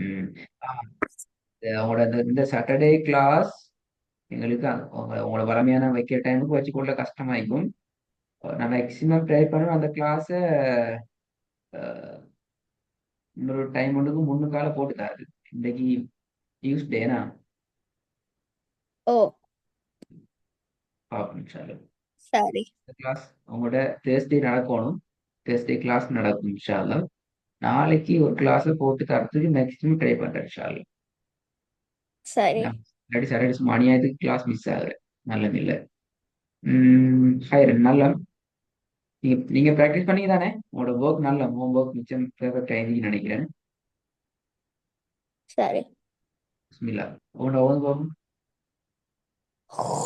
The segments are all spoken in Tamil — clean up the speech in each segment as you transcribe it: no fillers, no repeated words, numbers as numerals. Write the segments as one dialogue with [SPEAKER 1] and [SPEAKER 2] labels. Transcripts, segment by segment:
[SPEAKER 1] ம். ஆ, உங்களோட இந்த சாட்டர்டே கிளாஸ் எங்களுக்கு உங்களோட வளமையான வைக்கிற டைமுக்கு வச்சுக்கொள்ள கஷ்டமாயிருக்கும். நான் மேக்சிமம் ட்ரை பண்ணுவேன் அந்த கிளாஸை இன்னொரு டைம் ஒன்றுக்கு முன்னுக்கால போட்டு தராது. இன்னைக்கு டியூஸ்டேனா
[SPEAKER 2] ஓ
[SPEAKER 1] பார்ப்போம் இன்ஷால்லா.
[SPEAKER 2] சரி
[SPEAKER 1] இந்த கிளாஸ் உங்களோட தேர்ஸ்டே நடக்கணும். தேர்ஸ்டே கிளாஸ் நடக்கும் இன்ஷால்லா. நாளைக்கு ஒரு கிளாஸை போட்டு தரத்துக்கு மேக்ஸிமம் ட்ரை பண்றேன் இன்ஷால்லா.
[SPEAKER 2] சரி
[SPEAKER 1] இல்லாட்டி சாட்டர்டே சும்மா அநியாயத்துக்கு கிளாஸ் மிஸ் ஆகுது. நல்ல இல்ல. ஹைர் நல்லா. நீங்க ப்ராக்டிஸ் பண்ணீங்க தானே? உங்களோட ஒர்க் நல்ல ஹோம் ஒர்க் மிச்சம் பெர்ஃபெக்ட் ஆயிருந்தீங்கன்னு நினைக்கிறேன்.
[SPEAKER 2] சரி
[SPEAKER 1] பிஸ்மில்லா. உங்களோட ஓன் ஒர்க்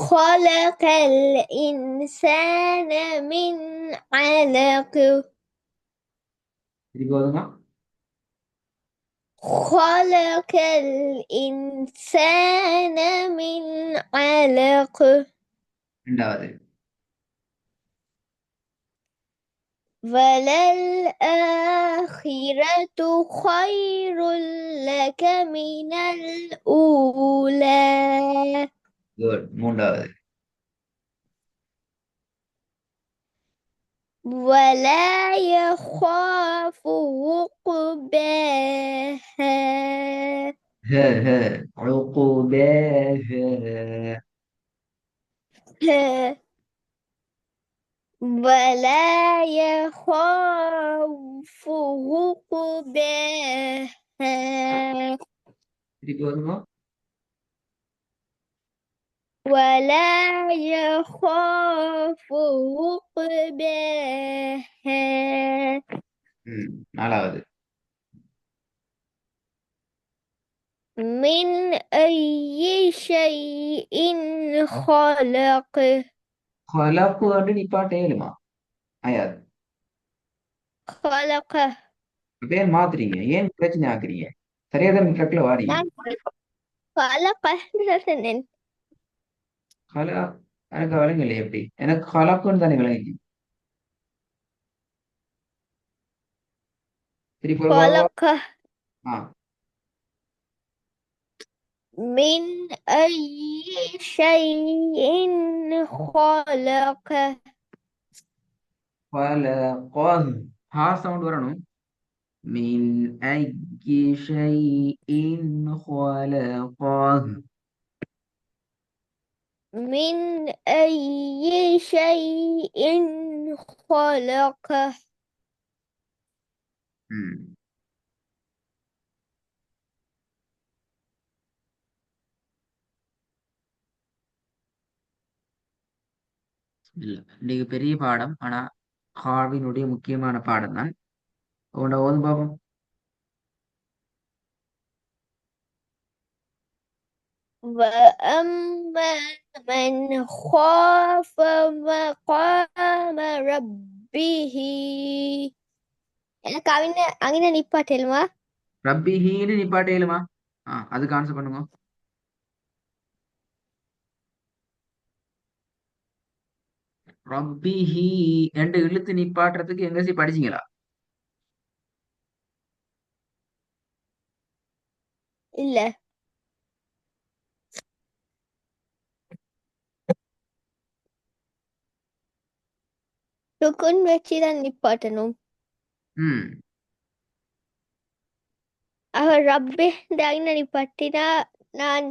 [SPEAKER 2] خلق الإنسان من علق
[SPEAKER 1] திருப்பி வருமா?
[SPEAKER 2] خلق الإنسان من علق
[SPEAKER 1] ரெண்டாவது.
[SPEAKER 2] وللآخرة خير لك من الأولى
[SPEAKER 1] குட். மூன்றாவது.
[SPEAKER 2] ولا يخاف عقباها
[SPEAKER 1] ها ها عقباها.
[SPEAKER 2] ولا يخاف عقباها
[SPEAKER 1] திருப்பி வருமா?
[SPEAKER 2] ولا يخاف عقباها
[SPEAKER 1] நாலாவது.
[SPEAKER 2] من أي شيء خلقه
[SPEAKER 1] خلق நிப்பாட்ட ஏழுமா? ஆயாது.
[SPEAKER 2] خلقه
[SPEAKER 1] பேர் மாத்துறீங்க, ஏன் பிரச்சனை ஆக்குறீங்க? சரியாதான் ட்ரக்ல வாரீங்க.
[SPEAKER 2] نعم خلقه சொன்னேன்
[SPEAKER 1] ஹலா. எனக்கு விளங்கல எப்படி, எனக்கு ஹலாக்குன்னு தானே விளங்கிச்சு. திருப்பி ஒரு பாருங்க.
[SPEAKER 2] خلقه
[SPEAKER 1] ஆ.
[SPEAKER 2] من أي شيء خلقه
[SPEAKER 1] خلق. ஹா சவுண்ட் வரணும். மின் ஐயி ஷைஇன் خلقه.
[SPEAKER 2] من أي شيء خلقه
[SPEAKER 1] ம். இல்ல, இன்னைக்கு பெரிய பாடம். ஆனா ஹார்வினுடைய முக்கியமான பாடம் தான். உன்னோட ஓதும் பாப்போம்.
[SPEAKER 2] وأما من خاف مقام ربه எனக்கு அங்கே நிப்பாட்டலுமா
[SPEAKER 1] ரப்பிஹீன்னு நிப்பாட்டேலுமா? அதுக்கு ஆன்சர் பண்ணுங்க. ரப்பிஹி என்று இழுத்து நிப்பாட்டுறதுக்கு எங்கசி படிச்சீங்களா?
[SPEAKER 2] இல்ல ருக்குன் வச்சுதான் நிப்பாட்டணும்
[SPEAKER 1] ம்.
[SPEAKER 2] அவர் ரப்பே இந்த அங்கே நிப்பாட்டினா நான்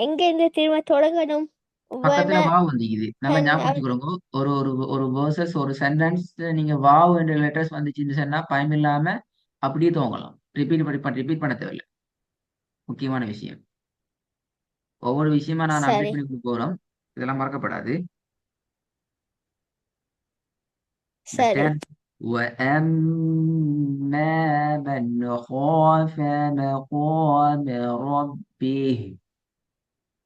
[SPEAKER 2] எங்க இருந்து திரும்ப தொடங்கணும்
[SPEAKER 1] பக்கத்துல
[SPEAKER 2] வன
[SPEAKER 1] வாவ் வந்துக்குது, நல்லா ஞாபகம் வச்சுக்கோங்க. ஒரு ஒரு ஒரு வேர்சஸ் ஒரு சென்டென்ஸ் நீங்க வாவ் என்ற லெட்டர்ஸ் வந்துச்சுன்னு சொன்னா பயமில்லாம அப்படியே துவங்கலாம். ரிப்பீட் பண்ண தேவையில்ல. முக்கியமான விஷயம். ஒவ்வொரு விஷயமா நான் அப்டேட்
[SPEAKER 2] சரி
[SPEAKER 1] பண்ணி கொடுக்க போறோம். இதெல்லாம் மறக்கப்படாது.
[SPEAKER 2] சரி
[SPEAKER 1] Understand? وَأَمَّا مَنْ خَافَ مَقَامَ رَبِّهِ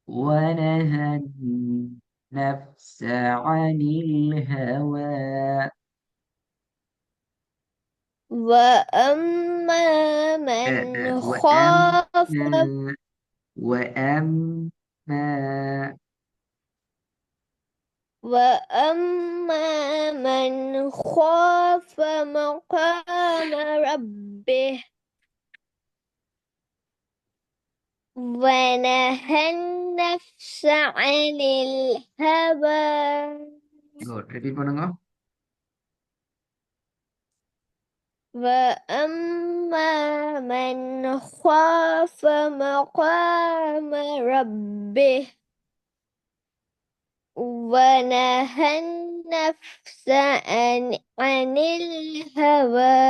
[SPEAKER 1] ونهى النفس عن الهوى.
[SPEAKER 2] وأما من خاف
[SPEAKER 1] وأما
[SPEAKER 2] وأما من خاف مقام ربه ونهى النفس عن الهوى
[SPEAKER 1] குட் ரிப்பீட் பண்ணுங்க.
[SPEAKER 2] وأما من خاف مقام ربه ونهى النفس عن الهوى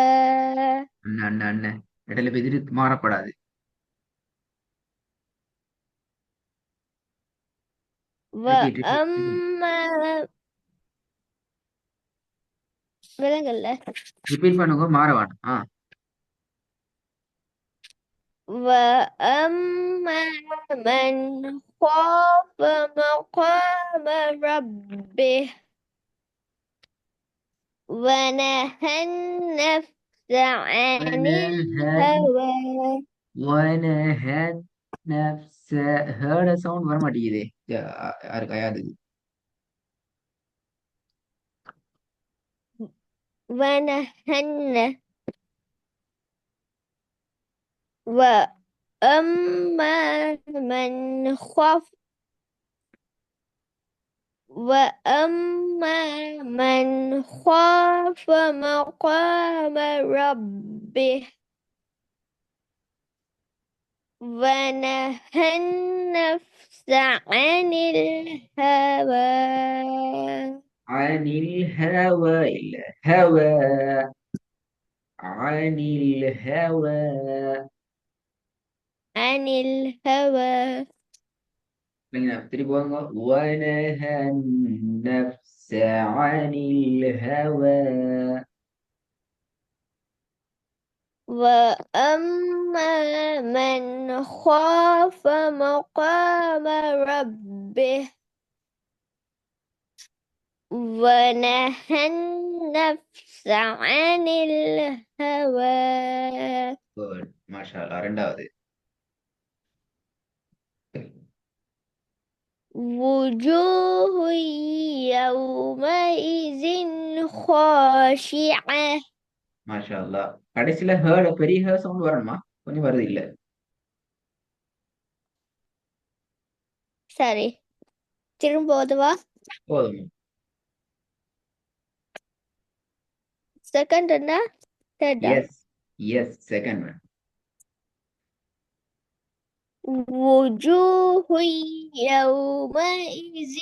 [SPEAKER 1] அண்ணன் அண்ணன் அண்ணன் இடையில எதிரி மாறப்படாது. ரிப்பீட் ரிப்பீட்
[SPEAKER 2] وأما விலங்கல்ல
[SPEAKER 1] ரிப்பீட் பண்ணுங்க, மாற வேணும்.
[SPEAKER 2] وأما من خاف مقام ربه ونهى النفس عن الهوى
[SPEAKER 1] وَنَهَى النَّفْسَ ஹேட சவுண்ட் வர மாட்டேங்குதே. யாருக்கு யாது
[SPEAKER 2] ونهى وأما من خاف وأما من خاف مقام ربه ونهى النفس عن الهوى
[SPEAKER 1] عن الهوى இல்ல هوى عن الهوى
[SPEAKER 2] عن الهوى
[SPEAKER 1] இல்லைங்க திருப்பி வாங்க. وَنَهَى النَّفْسَ عن الهوى
[SPEAKER 2] وأما من خاف مقام ربه ونهى النفس عن الهوى
[SPEAKER 1] குட் மாஷா அல்லாஹ். ரெண்டாவது
[SPEAKER 2] وجوه يومئذ خاشعة
[SPEAKER 1] மாஷா அல்லாஹ். கடைசியில ஹேட பெரிய ஹே சவுண்ட் வரணுமா? கொஞ்சம் வருது இல்ல.
[SPEAKER 2] சரி திரும்ப ஓதுவா
[SPEAKER 1] போதும்.
[SPEAKER 2] செகண்ட் என்ன தேர்டா
[SPEAKER 1] எஸ் எஸ் செகண்ட் ஒன்.
[SPEAKER 2] وجوه يومئذ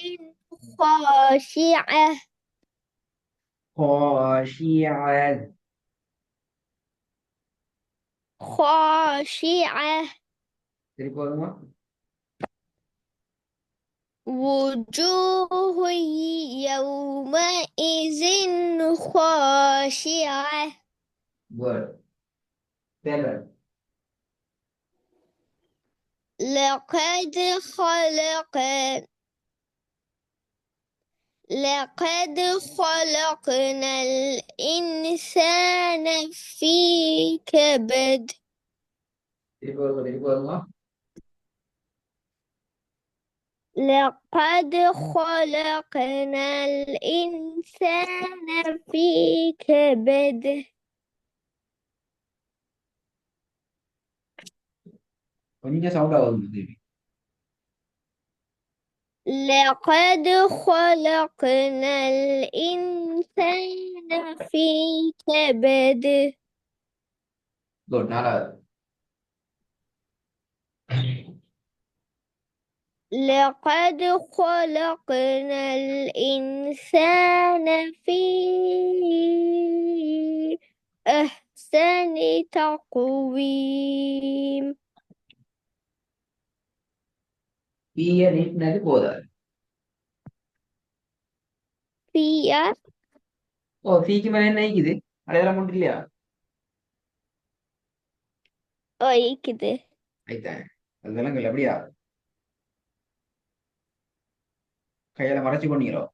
[SPEAKER 2] خاشعة
[SPEAKER 1] خاشعة
[SPEAKER 2] خاشعة
[SPEAKER 1] திருப்பி போதுமா?
[SPEAKER 2] وجوه يومئذ خاشعة
[SPEAKER 1] குட் தேர்ட்
[SPEAKER 2] لقد خلقنا الإنسان في كبد
[SPEAKER 1] திருப்பி போதுமா?
[SPEAKER 2] لقد خلقنا الإنسان في كبد
[SPEAKER 1] கொஞ்சம் சவுண்டா வரும் திருப்பி.
[SPEAKER 2] لقد خلقنا الإنسان في كبد
[SPEAKER 1] குட் நாலாவது.
[SPEAKER 2] لقد خلقنا الإنسان في أحسن تقويم
[SPEAKER 1] பீய நீட்டினது போதாது.
[SPEAKER 2] في
[SPEAKER 1] ஓ ஃபீக்கு மேல என்ன இருக்குது? அடையாளம் மட்டும் இல்லையா?
[SPEAKER 2] كده
[SPEAKER 1] ஐத்தான் அது விலங்கல் அப்படியா? கையால மறைச்சு கொண்டீங்களோ?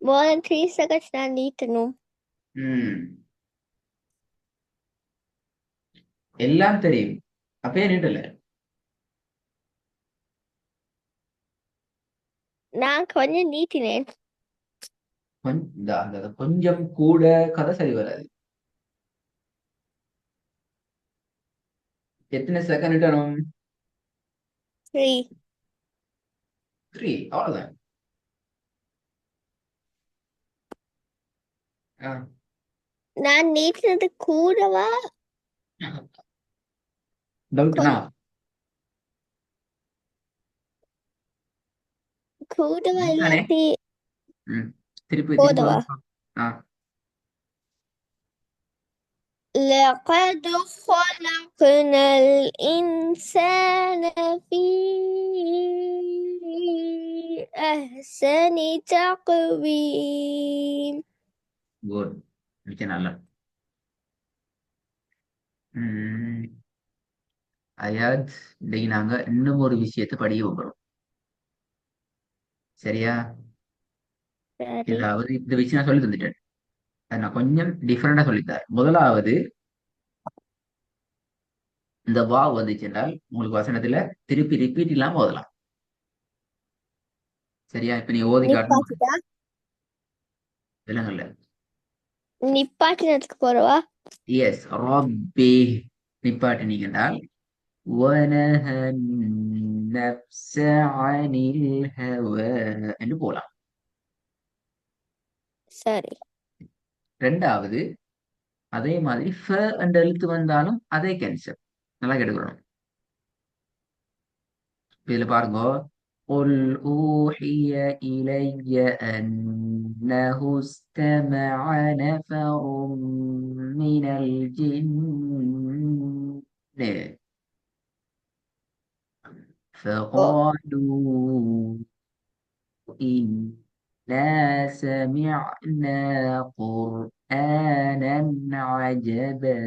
[SPEAKER 2] more than 3 seconds I need to know
[SPEAKER 1] ம் எல்லாம் தெரியும், அப்பயே நீட்டல.
[SPEAKER 2] நான் கொஞ்சம் நீட்டினேன்
[SPEAKER 1] கொஞ்சம் கூட கதை சரி வராது. எத்தனை செகண்ட் இடணும்?
[SPEAKER 2] 3.
[SPEAKER 1] 3. அவ்வளவுதான்.
[SPEAKER 2] நான் நீட்டினது கூடவா
[SPEAKER 1] டவுட்னா
[SPEAKER 2] கூடவா
[SPEAKER 1] தானே.
[SPEAKER 2] இல்லாட்டி
[SPEAKER 1] திருப்பி திருப்பி
[SPEAKER 2] போதவா?
[SPEAKER 1] ஆ
[SPEAKER 2] لقد خلقنا الإنسان في أحسن تقويم.
[SPEAKER 1] குட். மிக்க நல்லா. அயாத், இன்னைக்கு நாங்க இன்னும் ஒரு விஷயத்தை படிக்க போகிறோம். சரியா?
[SPEAKER 2] சரி.
[SPEAKER 1] இதாவது இந்த விஷயம் நான் சொல்லி தந்துட்டேன். அதை நான் கொஞ்சம் டிஃப்ரெண்டா சொல்லித்தரேன். முதலாவது, இந்த வா வந்துச்சு என்றால் உங்களுக்கு வசனத்துல திருப்பி ரிப்பீட் இல்லாம ஓதலாம். சரியா? இப்ப நீ ஓதி காட்டணும்.
[SPEAKER 2] நிப்பாட்டிட்டா
[SPEAKER 1] விலங்கல்ல.
[SPEAKER 2] நிப்பாட்டினதுக்கு போறவா?
[SPEAKER 1] எஸ். ரப்பி. நிப்பாட்டினீங்க என்றால் وَنَهَى النَّفْسَ عَنِ الْهَوَى என்று போலாம்.
[SPEAKER 2] சரி.
[SPEAKER 1] ரெண்டாவது, அதே மாதிரி ஃப என்ற எழுத்து வந்தாலும் அதே கேன்சல். நல்லா கேட்டுக்கணும். இதுல பாருங்க. قُلْ أُوحِيَ إِلَيَّ أَنَّهُ اسْتَمَعَ نَفَرٌ مِّنَ الْجِنِّ
[SPEAKER 2] ஓ
[SPEAKER 1] فَقَالُوا إِنَّا سَمِعْنَا قُرْآنًا عَجَبًا.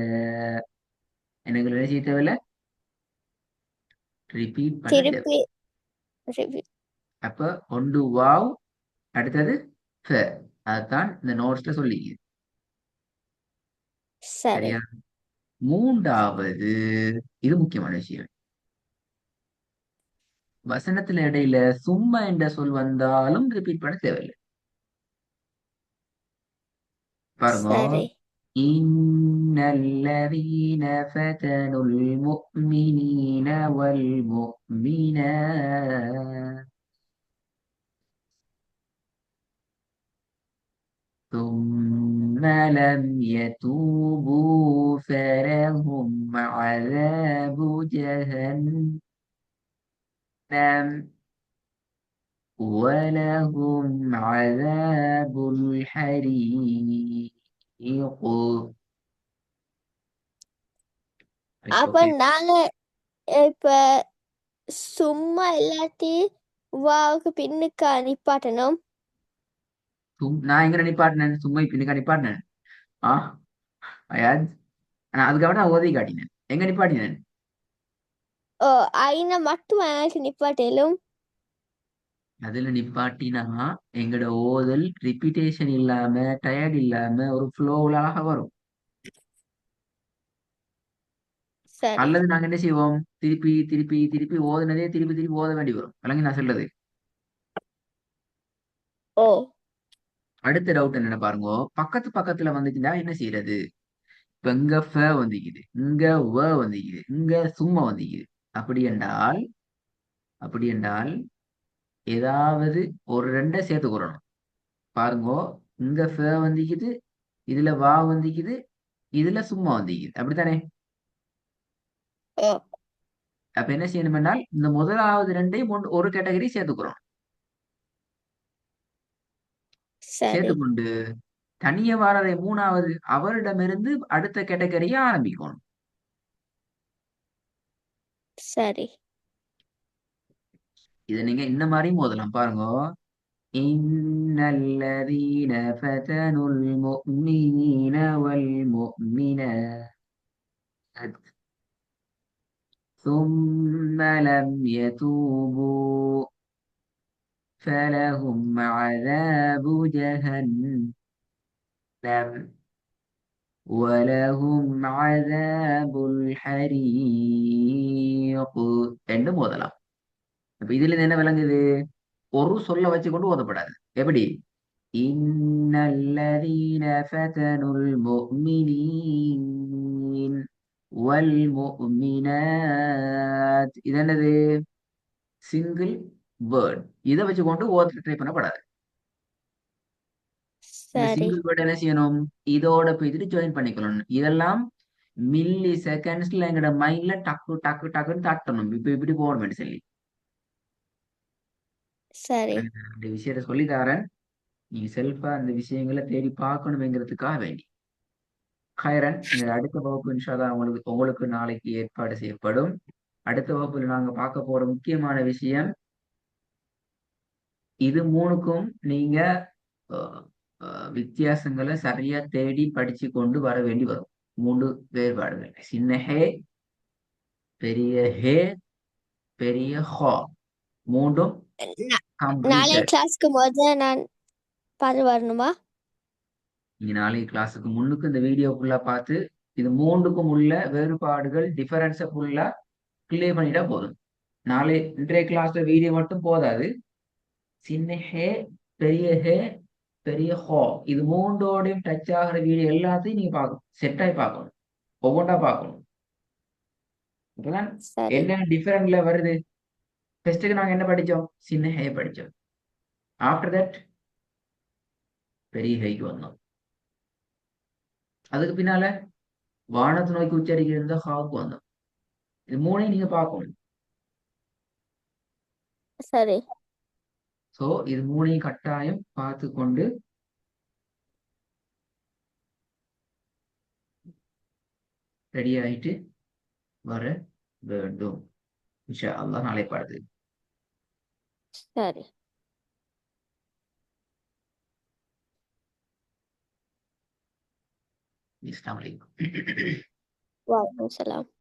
[SPEAKER 1] எனக்கு என்ன செய்ய தேவையில்ல, ரிப்பீட் பண்ண தேவை.
[SPEAKER 2] திருப்பி repeat.
[SPEAKER 1] அப்ப ஒன்று வாவ், அடுத்தது ஃப. அதுதான் இந்த நோட்ஸ்ல சொல்லிக்குது.
[SPEAKER 2] சரி.
[SPEAKER 1] சரியா? மூன்றாவது, இது முக்கியமான விஷயம். வசனத்துல இடையில சும்மா என்ற சொல் வந்தாலும் ரிப்பீட் பண்ண தேவையில்லை. பாருங்க.
[SPEAKER 2] சரி.
[SPEAKER 1] إن الذين فتنوا المؤمنين والمؤمنات ثم لم يتوبوا فلهم عذاب جهنم ولهم عذاب الحريق.
[SPEAKER 2] அப்ப
[SPEAKER 1] ஓகே.
[SPEAKER 2] நாங்க இப்ப சும்மா இல்லாட்டி வாவுக்கு பின்னுக்கு நிப்பாட்டணும்.
[SPEAKER 1] நான் எங்க நிப்பாட்டினேன்? சும்மா பின்னுக்கா நிப்பாட்டினேன்? ஆ அயாத், நான் அதுக்காக நான் ஓதி காட்டினேன். எங்க நிப்பாட்டினேன்?
[SPEAKER 2] ஓ ஐனா மட்டும் எனக்கு நிப்பாட்டலும்.
[SPEAKER 1] அதுல நிப்பாட்டினா எங்களோட ஓதல் ரிப்பீட்டேஷன் இல்லாம டயர்ட் இல்லாம ஒரு ஃப்ளோவலாக வரும்.
[SPEAKER 2] சரி.
[SPEAKER 1] அல்லது நாங்க என்ன செய்வோம், திருப்பி திருப்பி திருப்பி ஓதுனதே திருப்பி திருப்பி ஓத வேண்டி வரும். விளங்கி நான் சொல்றது.
[SPEAKER 2] ஓ
[SPEAKER 1] அடுத்த டவுட் என்னன்னு பாருங்க. பக்கத்து பக்கத்துல வந்துச்சுன்னா என்ன செய்யறது? இப்ப இங்க ஃப வந்துக்குது, இங்க வ வந்துக்குது, இங்க சும்மா வந்துக்குது. அப்படி என்றால் அப்படி என்றால் ஏதாவது ஒரு ரெண்டை சேர்த்துக்கிறோம். பாருங்க. இங்க ஃப வந்துக்குது, இதுல வா வந்துக்குது, இதுல சும்மா வந்துக்குது. அப்படித்தானே?
[SPEAKER 2] ஓ
[SPEAKER 1] அப்ப என்ன செய்யணும்னால் இந்த முதலாவது ரெண்டையும் ஒரு கேட்டகரி சேர்த்துக்கிறோம்.
[SPEAKER 2] சரி.
[SPEAKER 1] சேர்த்துக்கொண்டு தனிய வாரதை மூணாவது அவரிடமிருந்து அடுத்த கேட்டகரியை ஆரம்பிக்கணும்.
[SPEAKER 2] சரி.
[SPEAKER 1] இதை நீங்க இந்த மாதிரியும் மோதலாம். பாருங்க. إن الذين فتنوا المؤمنين والمؤمنات ثم لم يتوبوا فلهم عذاب جهنم ولهم عذاب الحريق என்று மோதலாம். அப்ப இதுல இருந்து என்ன விளங்குது? ஒரு சொல்ல வச்சு கொண்டு ஓதப்படாது. எப்படி? இன்னல்லதீன ஃபதனுல் முஃமினீன் வல்முஃமினாத். இது என்னது? Single word. இதை வச்சுக்கொண்டு ஓத்து ட்ரை பண்ணப்படாது. இந்த
[SPEAKER 2] சரி
[SPEAKER 1] சிங்கிள் வேர்ட் என்ன செய்யணும்? இதோட போயிட்டு ஜாயின் பண்ணிக்கணும். இதெல்லாம் மில்லி செகண்ட்ஸ்ல எங்கட மைண்ட்ல டக்கு டக்கு டக்குன்னு தட்டணும். இப்ப இப்படி போகணும் சொல்லி
[SPEAKER 2] சரி
[SPEAKER 1] இந்த விஷயத்த சொல்லி தரேன். நீங்க செல்ஃபா அந்த விஷயங்களை தேடி பார்க்கணுங்கிறதுக்காக வேண்டி. ஹைரன், இந்த அடுத்த வகுப்பு இன்ஷால்லா உங்களுக்கு உங்களுக்கு நாளைக்கு ஏற்பாடு செய்யப்படும். அடுத்த வகுப்புல நாங்க பார்க்க போற முக்கியமான விஷயம், இது மூணுக்கும் நீங்க அஹ், வித்தியாசங்களை சரியா தேடி படிச்சு கொண்டு வர வேண்டி வரும். மூன்று வேறுபாடுகள்: சின்ன ஹே, பெரிய ஹே, பெரிய ஹா. மூன்றும்
[SPEAKER 2] நா- நாளைய
[SPEAKER 1] கம்ப்ளீட்டட்.
[SPEAKER 2] கிளாஸ்க்கு முதல்ல நான் பார்த்து வரணுமா?
[SPEAKER 1] நீங்க நாளைக்கு கிளாஸுக்கு முன்னுக்கு இந்த வீடியோ ஃபுல்லா பார்த்து இது மூன்றுக்கும் உள்ள வேறுபாடுகள் டிஃபரன்ஸை ஃபுல்லா கிளியர் பண்ணிட்டா போதும். நாளை இன்றைய கிளாஸ்ல வீடியோ மட்டும் போதாது. சின்ன ஹே, பெரிய ஹே, பெரிய ஹோ, இது மூன்றோடையும் டச் ஆகிற வீடியோ எல்லாத்தையும் நீங்க பார்க்கணும். செட்டாகி பார்க்கணும். ஒவ்வொன்றா பார்க்கணும். இப்பதான்
[SPEAKER 2] சரி
[SPEAKER 1] என்ன டிஃபரெண்ட்ல வருது. ஃபர்ஸ்ட்டுக்கு நாங்க என்ன படிச்சோம்? சின்ன ஹே படிச்சோம். ஆஃப்டர் தட் பெரிய ஹேக்கு வந்தோம். அதுக்கு பின்னால வானத்தை நோக்கி உச்சரிக்கிற இருந்த ஹாவுக்கு வந்தோம். இது மூணையும் நீங்க பார்க்கணும்.
[SPEAKER 2] சரி
[SPEAKER 1] சோ இது மூணையும் கட்டாயம் பார்த்து கொண்டு ரெடி ஆயிட்டு வர வேண்டும். இன்ஷா அல்லாஹ் நாளை பாடுது.
[SPEAKER 2] சரி
[SPEAKER 1] அஸ்ஸலாமு அலைக்கும்.
[SPEAKER 2] வலைக்கம் சலாம்.